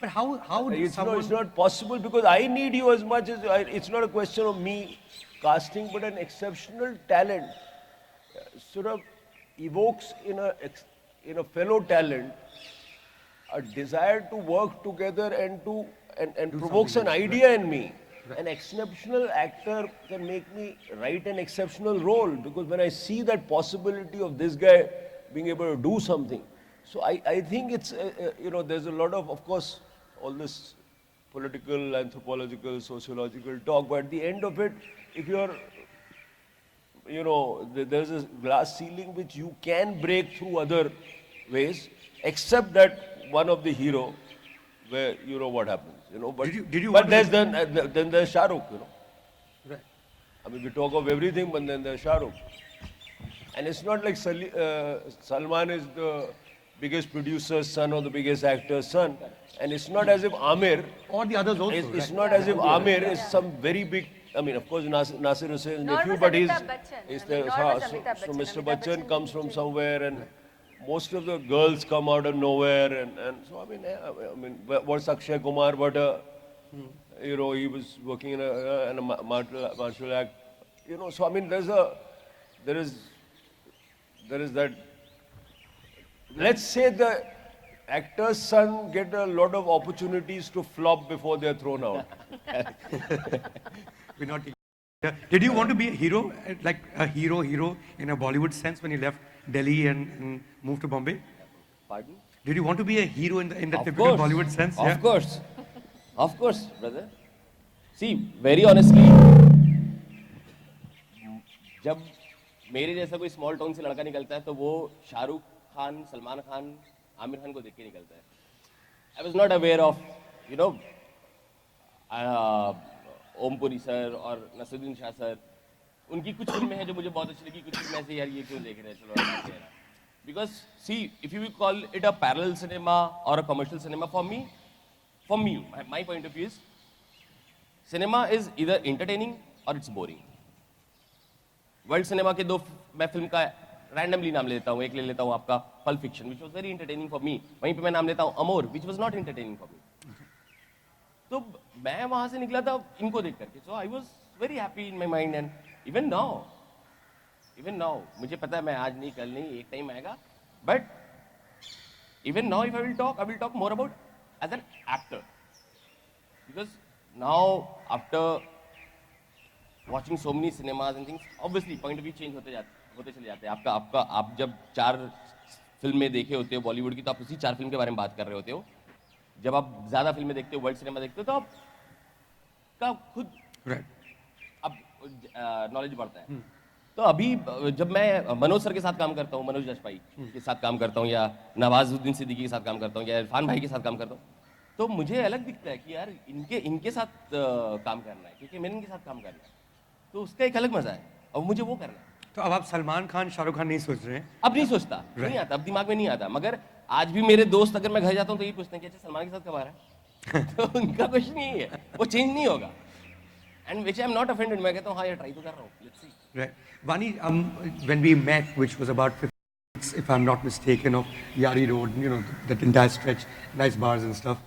But how did It's not possible because I need you as much as it's not a question of me casting, but an exceptional talent sort of evokes in a fellow talent a desire to work together and provokes an idea in me. An exceptional actor can make me write an exceptional role because when I see that possibility of this guy being able to do something, so I think it's there's a lot of course all this political, anthropological, sociological talk, but at the end of it, if you're there's a glass ceiling which you can break through other ways, except that one of the hero, where you know what happens, But did you but want then there's Shah Rukh, Right. I mean, we talk of everything, but then there's Shah Rukh, and it's not like Salman is the biggest producer's son or the biggest actor's son, and it's not as if Amir Or the others also. it's right? not as if Amir is some very big. I mean, of course, Nasir Hussain's Nor nephew, was but Amitabh Bachchan. he's I the mean, nor was so Amitabh Mr. Bachchan. Bachchan comes from Amitabh somewhere, and most of the girls come out of nowhere, and so I mean, what's Akshay Kumar? But he was working in a martial act, So I mean, there is that. Let's say the actor's son get a lot of opportunities to flop before they're thrown out. We're not. Did you want to be a hero, like a hero in a Bollywood sense when you left Delhi and moved to Bombay? Pardon? Did you want to be a hero in the Of typical course. Bollywood sense? Of Yeah? course. Of course, brother. See, very honestly, जब मेरे जैसा कोई small town से लड़का निकलता है तो वो शाहरुख खान, सलमान खान, आमिर खान को देख के निकलता है. I was not aware of, Om Puri sir और नसरुद्दीन शाह सर. उनकी कुछ फिल्में हैं जो मुझे बहुत अच्छी लगी, कुछ फिल्में ऐसे यार ये क्यों देख रहे हैं, चलो. Because see, if you will call it a parallel cinema or a commercial cinema, for me, my point of view is, cinema is either entertaining or it's boring. World cinema के दो मैं फिल्म का randomly नाम ले लेता हूँ. एक ले लेता हूँ आपका pulp fiction, which was very entertaining for me. वहीं पे मैं नाम लेता हूँ Amour, which was not entertaining for me. तो मैं वहां से निकला था इनको देख करके. So I was very happy in my mind. And even now मुझे पता है मैं आज नहीं कल नहीं एक टाइम आएगा, but even now if I will talk more about as an actor, because now after watching so many cinemas and things, obviously point of view change होते चले जाते हैं. आप जब 4 फिल्में देखे होते हो बॉलीवुड की, तो आप उसी 4 फिल्म के बारे में बात कर रहे होते हो. जब आप ज़्यादा फिल्में देखते हो, वर्ल्ड सिनेमा देखते हो, तो आपका खुद अब नॉलेज बढ़ता है. तो अभी जब मैं मनोज सर के साथ काम करता हूँ, मनोज जशपाई के साथ काम करता हूँ, या नवाजुद्दीन सिद्दीकी के साथ काम करता हूँ, या इरफान भाई के साथ काम करता हूँ, तो मुझे अलग दिखता है कि यार इनके साथ काम करना है, क्योंकि मैंने इनके साथ काम करना है, तो उसका एक अलग मजा है और मुझे वो करना है. तो अब आप सलमान खान, शाहरुख खान नहीं सोच रहे हैं? अब नहीं सोचता, नहीं आता, अब दिमाग में नहीं आता. मगर आज भी मेरे दोस्त अगर मैं घर जाता हूँ तो यही पूछते हैं कि अच्छा सलमान के साथ कब आ रहा है. तो उनका क्वेश्चन यही है, वो चेंज नहीं होगा. And which I am not offended. मैं कहता हूँ हाँ यार ट्राई तो कर रहा हूँ, let's see. Right. Vani, when we met, which was about 50 minutes, if I'm not mistaken, of Yari Road, that entire stretch, nice bars and stuff.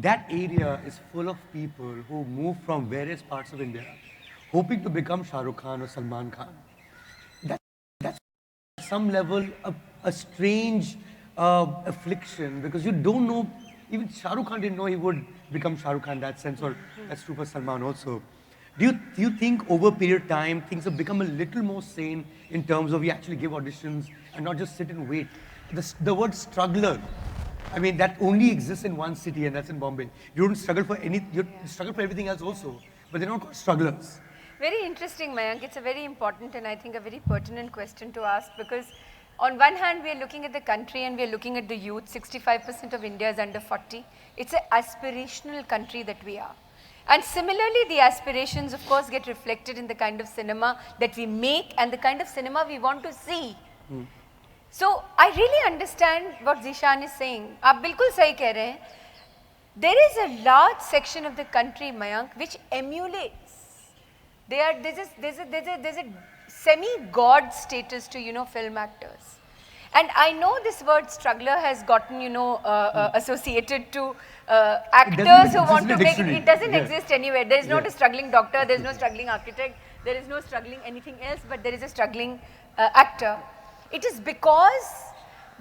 That area is full of people who move from various parts of India, hoping to become Shah Rukh Khan or Salman Khan. That's at some level a strange affliction, because you don't know, even Shah Rukh Khan didn't know he would become Shah Rukh Khan in that sense, or that's true for Salman also. Do you think over a period of time things have become a little more sane in terms of you actually give auditions and not just sit and wait? The word struggler, I mean, that only exists in one city, and that's in Bombay. You don't struggle for you struggle for everything else also, but they're not called strugglers. Very interesting, Mayank. It's a very important and I think a very pertinent question to ask, because on one hand, we are looking at the country and we are looking at the youth. 65% of India is under 40. It's an aspirational country that we are. And similarly, the aspirations, of course, get reflected in the kind of cinema that we make and the kind of cinema we want to see. So, I really understand what Zishan is saying. आप बिल्कुल सही कह रहे हैं. There is a large section of the country, Mayank, which emulates. There's a semi-god status to, film actors. And I know this word struggler has gotten, associated to actors who want to make it. It doesn't exist anywhere. There is not a struggling doctor, there is no struggling architect, there is no struggling anything else, but there is a struggling actor. It is because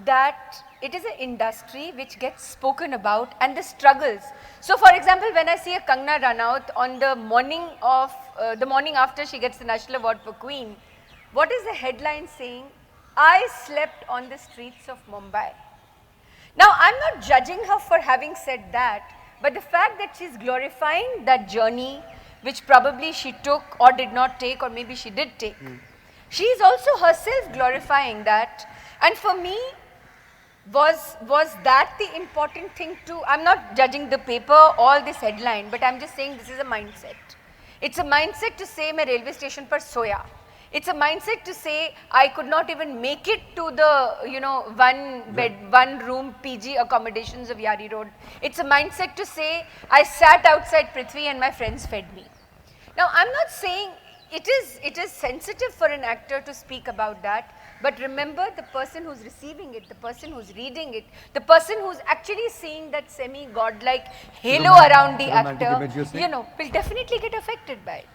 that it is an industry which gets spoken about and the struggles. So for example, when I see a Kangana Ranaut on the morning of, the morning after she gets the National Award for Queen, what is the headline saying? I slept on the streets of Mumbai. Now, I'm not judging her for having said that, but the fact that she's glorifying that journey, which probably she took or did not take, or maybe she did take, she is also herself glorifying that. And for me, was that the important thing too? I'm not judging the paper or this headline, but I'm just saying this is a mindset. It's a mindset to say, मैं railway station पर सोया. It's a mindset to say, I could not even make it to the, one bed, one room PG accommodations of Yari Road. It's a mindset to say, I sat outside Prithvi and my friends fed me. Now, I'm not saying it is sensitive for an actor to speak about that, but remember the person who's receiving it, the person who's reading it, the person who's actually seeing that semi-godlike halo around the actor, will definitely get affected by it.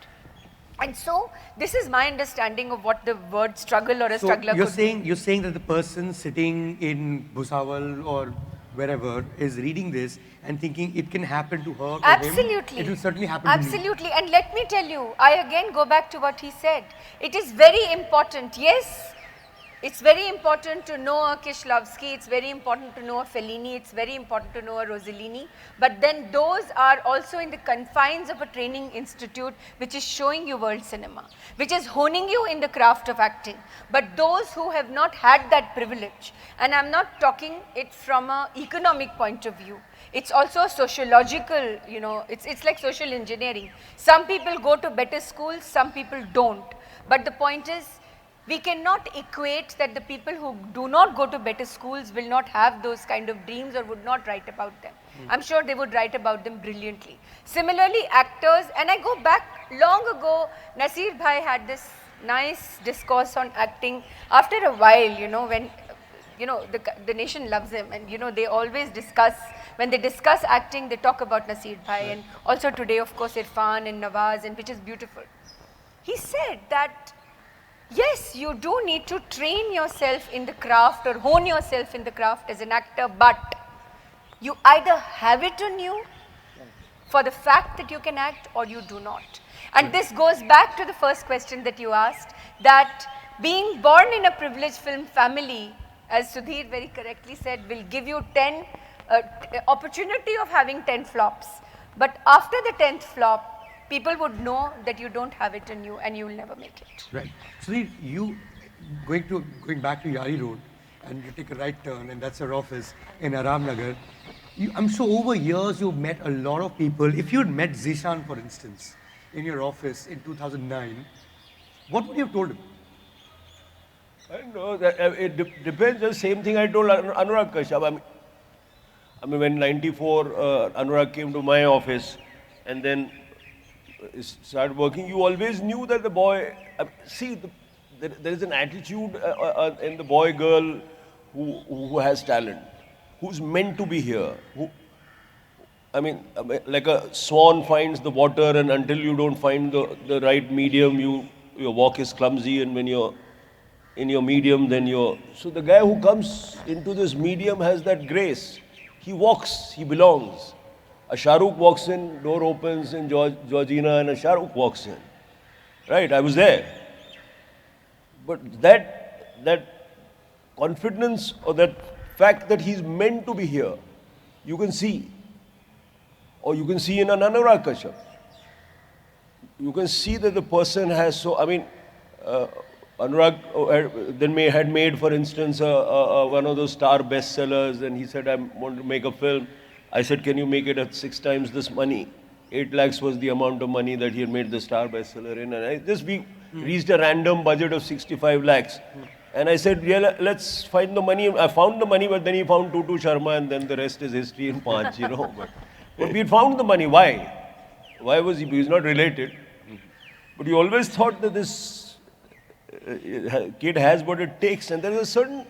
And so, this is my understanding of what the word struggle or a struggler could be. You're saying that the person sitting in Bhusawal or wherever is reading this and thinking it can happen to her or Absolutely. him. It will certainly happen to me. Absolutely. And let me tell you, I again go back to what he said. It is very important. Yes, it's very important to know a Kieślowski, it's very important to know a Fellini, it's very important to know a Rossellini, but then those are also in the confines of a training institute which is showing you world cinema, which is honing you in the craft of acting. But those who have not had that privilege, and I'm not talking it from an economic point of view, it's also a sociological, it's like social engineering. Some people go to better schools, some people don't. But the point is, we cannot equate that the people who do not go to better schools will not have those kind of dreams or would not write about them. I'm sure they would write about them brilliantly. Similarly, actors, and I go back long ago, Nasir Bhai had this nice discourse on acting. After a while, when the nation loves him, and they always discuss, when they discuss acting, they talk about Nasir Bhai, and also today, of course, Irfan and Nawaz, and which is beautiful. He said that yes, you do need to train yourself in the craft or hone yourself in the craft as an actor, but you either have it in you for the fact that you can act or you do not. And this goes back to the first question that you asked, that being born in a privileged film family, as Sudhir very correctly said, will give you 10 opportunity of having 10 flops. But after the 10th flop, people would know that you don't have it in you and you will never make it. Right. So you going back to Yari Road and you take a right turn and that's your office in Aram Nagar. I'm sure over years you've met a lot of people. If you'd met Zishan, for instance, in your office in 2009, what would you have told him? I don't know. It depends. The same thing I told Anurag Kashyap. I mean, when '94 Anurag came to my office and then started working, you always knew that the boy, there is an attitude in the boy girl who has talent, who's meant to be here. Like a swan finds the water, and until you don't find the right medium, your walk is clumsy, and when you're in your medium, then you're... So the guy who comes into this medium has that grace. He walks, he belongs. A Shahrukh walks in, door opens in Georgina, and a Shahrukh walks in. Right, I was there. But that confidence or that fact that he's meant to be here, you can see. Or you can see in an Anurag Kashyap. You can see that the person has Anurag then had made, for instance, one of those star bestsellers, and he said, I want to make a film. I said, can you make it at 6 times this money? 8 lakhs was the amount of money that he had made the star bestseller in. And we reached a random budget of 65 lakhs. And I said, yeah, let's find the money. I found the money, but then he found Tutu Sharma, and then the rest is history in Panch, But we found the money. Why? Why was he? He's not related. But we always thought that this kid has what it takes. And there is a certain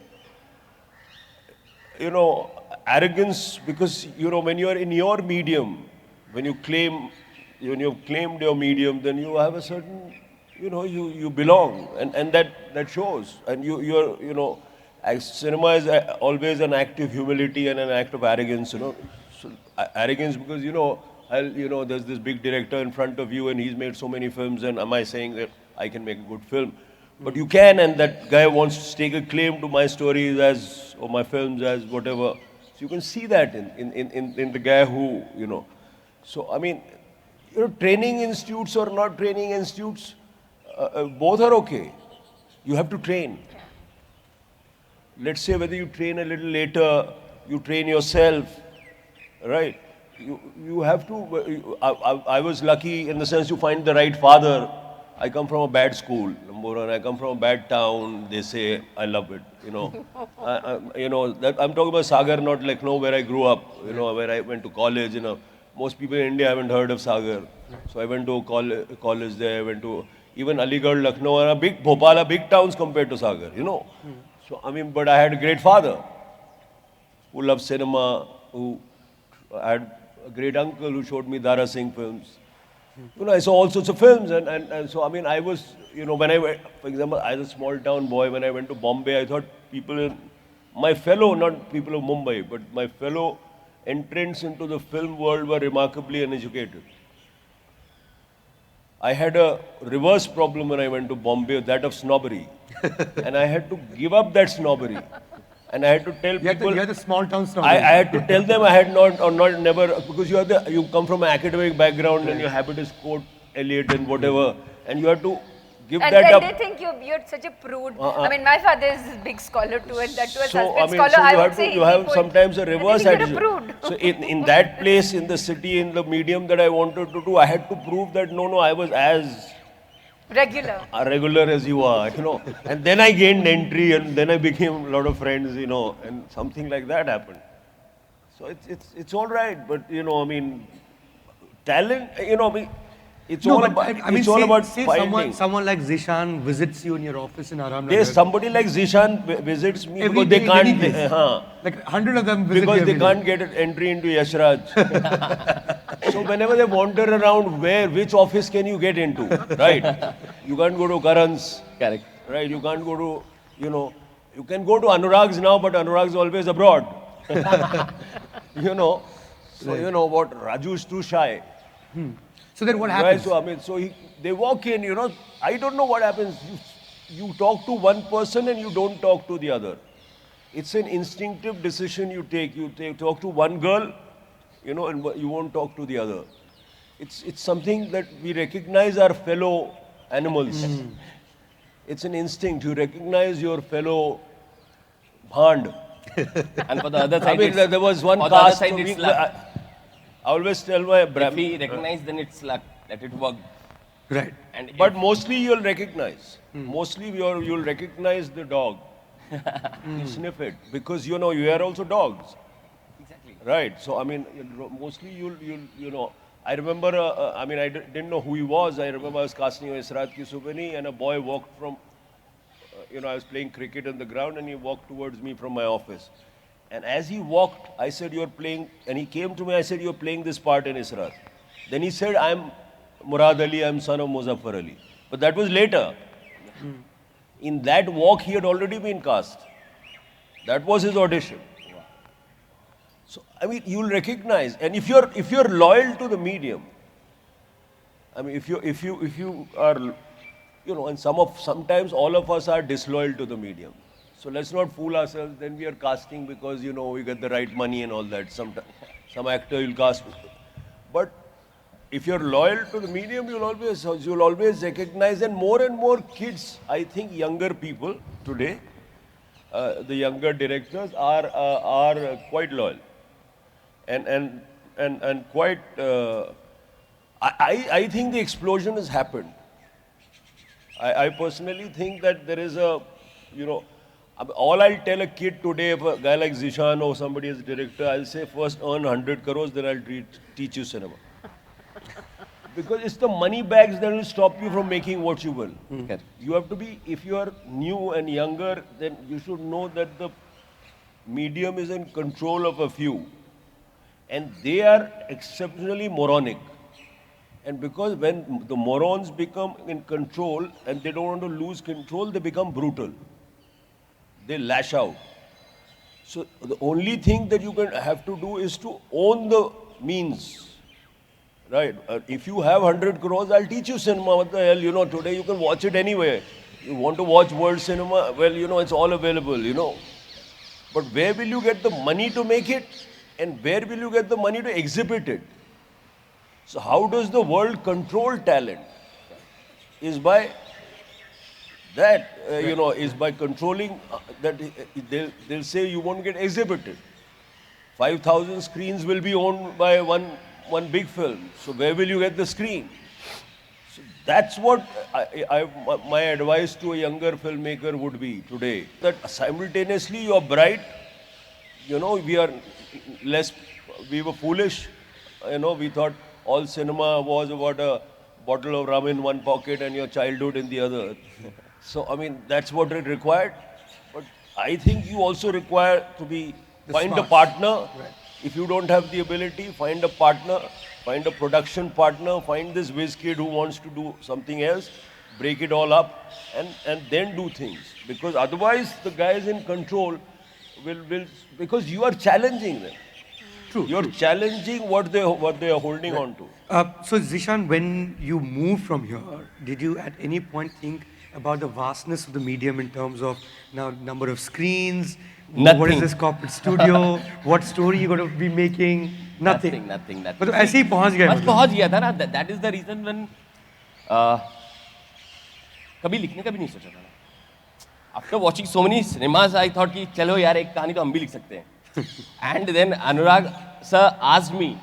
you know, arrogance, because, you know, when you are in your medium, when you have claimed your medium, then you have a certain, you know, you belong, and that shows. And you're, you know, cinema is always an act of humility and an act of arrogance, you know. So, arrogance because, you know, there's this big director in front of you and he's made so many films, and am I saying that I can make a good film? But you can, and that guy wants to stake a claim to my stories or my films as whatever. So you can see that in the guy who, you know. So, I mean, you know, training institutes or not training institutes, both are okay. You have to train. Let's say whether you train a little later, you train yourself, right? You have to, I was lucky in the sense you find the right father. I come from a bad school, number one. I come from a bad town. They say I love it, you know. You know that I'm talking about Sagar, not Lucknow, where I grew up. You know, where I went to college. You know, most people in India haven't heard of Sagar, so I went to college there. I went to even Aligarh, Lucknow, and Bhopal are big towns compared to Sagar. You know, so I mean, but I had a great father who loved cinema. I had a great uncle who showed me Dara Singh films. You know, I saw all sorts of films, and so, I mean, I was, you know, when I went, for example, as a small town boy, when I went to Bombay, I thought my fellow, not people of Mumbai, but my fellow entrants into the film world were remarkably uneducated. I had a reverse problem when I went to Bombay, that of snobbery. And I had to give up that snobbery. And I had to tell people. You had the small town snobbery. I had to tell them I had never, because you come from an academic background and your habit is quote Eliot and whatever, and you have to give and that up. And they think you're such a prude. I mean, my father is a big scholar too, and that too a So, Sanskrit scholar. I would say you have sometimes a I reverse think you're a attitude. prude. So in that place, in the city, in the medium that I wanted to do, I had to prove that no, I was as regular as you are, you know. And then I gained entry, and then I became a lot of friends, you know, and something like that happened. So it's all right, but you know, I mean, talent, you know, I mean, it's all about finding. Someone like Zishan visits you in your office in Aram. There's somebody like Zishan visits me Every because day, they can't. any place. Like 100 of them visit Because you they every can't day. get an entry into Yashraj. So whenever they wander around, which office can you get into, right? You can't go to Karan's. Correct. Right? You can't go to, you know, you can go to Anurag's now, but Anurag's always abroad. You know, so you know what, Raju's too shy. So then what Right? happens? So I mean, they walk in, you know, I don't know what happens. You talk to one person and you don't talk to the other. It's an instinctive decision you take. Talk to one girl, you know, and you won't talk to the other. It's something that we recognize our fellow animals. It's an instinct. You recognize your fellow bhand. And for the other side, I mean, there was one for the other cast. side, it's luck. I always tell my If we recognize, then it's luck that it worked. Right. And But mostly you'll recognize. Mostly you'll recognize the dog. You sniff it because you know you are also dogs. exactly. Right. So I mean, mostly you'll you know. I remember. I mean, I didn't know who he was. I remember I was casting Israt Ki Subani, and a boy walked from. You know, I was playing cricket on the ground, and he walked towards me from my office. And as he walked, I said, "You're playing." And he came to me. I said, "You're playing this part in Israt." Then he said, "I'm Murad Ali. I'm son of Muzaffar Ali." But that was later. In that walk, he had already been cast. That was his audition. So I mean, you'll recognize, and if you're loyal to the medium, I mean, if you are, you know, and sometimes all of us are disloyal to the medium. So let's not fool ourselves. Then we are casting because you know we get the right money and all that. Some actor you'll cast, but if you're loyal to the medium, you'll always recognize, and more kids, I think younger people today, the younger directors are quite loyal, and quite. I think the explosion has happened. I personally think that there is a, you know, all I'll tell a kid today, if a guy like Zishan or somebody is director, I'll say first earn 100 crores, then I'll teach you cinema. Because it's the money bags that will stop you from making what you will. Correct. You have to be, if you are new and younger, then you should know that medium is in control of a few, and they are exceptionally moronic. And because when the morons become in control and they don't want to lose control, they become brutal. They lash out. So the only thing that you can have to do is to own the means. Right. If you have 100 crores, I'll teach you cinema. What the hell, today you can watch it anywhere. You want to watch world cinema? Well, it's all available. But where will you get the money to make it? And where will you get the money to exhibit it? So how does the world control talent? Is by that, is by controlling that they'll say you won't get exhibited. 5,000 screens will be owned by one big film. So where will you get the screen? So that's what my advice to a younger filmmaker would be today. That simultaneously you are bright, we were foolish, we thought all cinema was about a bottle of rum in one pocket and your childhood in the other. So, that's what it required. But I think you also require to find a partner. Right. If you don't have the ability, find a partner, find a production partner, find this whiz kid who wants to do something else, break it all up, and then do things. Because otherwise, the guys in control will because you are challenging them. True. You're challenging what they are holding on to. So Zishan, when you moved from here, did you at any point think about the vastness of the medium in terms of now number of screens? Nothing. What is this corporate studio? What story you're going to be making? Nothing. Nothing. But ऐसे ही पहुंच गए बस पहुंच गया था ना. That is the reason when कभी लिखने का भी नहीं सोचा था ना. After watching so many cinemas, I thought कि चलो यार एक कहानी तो हम भी लिख सकते हैं. And then Anurag sir asked me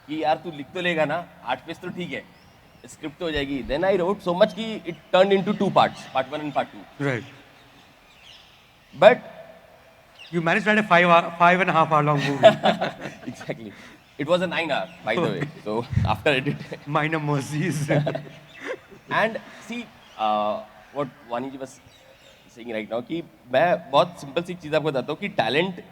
कि यार तू लिख तो लेगा ना, 8 पेज तो ठीक है, स्क्रिप्ट तो हो जाएगी. Then I wrote so much कि it turned into 2 parts, part 1 and part 2. Right. But You managed to write a 5.5 hour long movie. exactly, it was a 9 hour by the way. So after edit. Minor mercies. And see what Vani ji was saying right now कि मैं बहुत simple सी चीज़ आपको बताता हूँ कि talent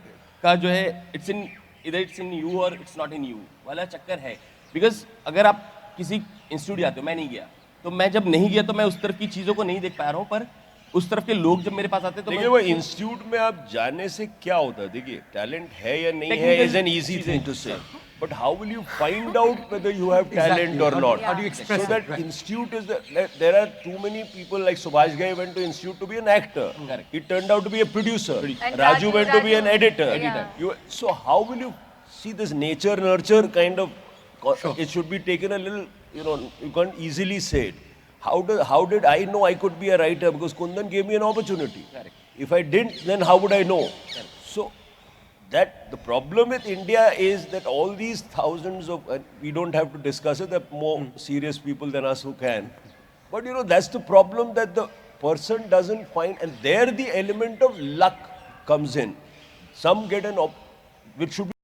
का जो है it's in you or it's not in you वाला चक्कर है. Because अगर आप किसी इंस्टीट्यूट जाते हो, मैं नहीं गया, तो मैं जब नहीं गया तो मैं उस तरफ की चीज़ों को नहीं देख पा रहा हूँ. पर उस तरफ के लोग जब मेरे पास आते हैं तो देखिए वो इंस्टीट्यूट में आप जाने से क्या होता है. देखिए टैलेंट है या नहीं है is an easy thing to say, but how will you find out whether you have talent और not. How do you express So that institute is there are too many people like Subhash Ghai went to institute to be an actor. Correct. He turned out to be a producer. And Raju went to be an editor. Yeah. So how will you see this nature nurture kind of? It should be taken a little. You can't easily say it. How did I know I could be a writer? Because Kundan gave me an opportunity. Correct. If I didn't, then how would I know? Correct. So that the problem with India is that all these thousands of, we don't have to discuss it, there are more serious people than us who can. But that's the problem, that the person doesn't find, and there the element of luck comes in. Some get which should be